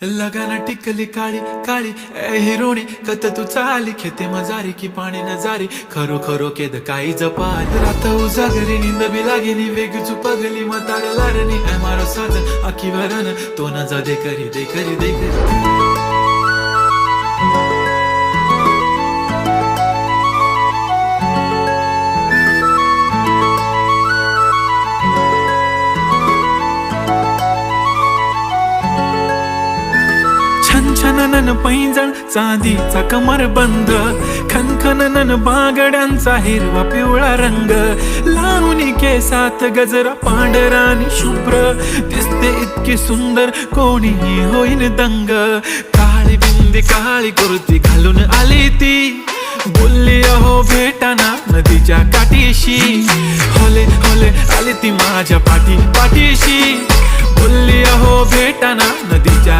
लगाना टिकली काळी काळी ए हिरोणी कत तू चाली खेते मजारी की पाणी नजारी खरो खरो केद काही जपाल रात उजागरी निंद बी लागेनी वेग चुपगली मतार लारणी ए मारो साथ आखी वरन तो न जा दे करी दे करी दे करी छनछनन पैंजण चांदीचा कमरबंद खनखनन बांगड्यांचा हिरवा पिवळा रंग लावणी केसात गजरा पांढरा आणि शुभ्र दिसते इतकी सुंदर कोणीही होईन दंग काळी बिंदी काळी कुर्ती घालून आली ती बोलली अहो भेटाना नदीच्या काठीशी होले होले आली ती माझ्या पाठीशी बोलली अहो भेटाना नदीच्या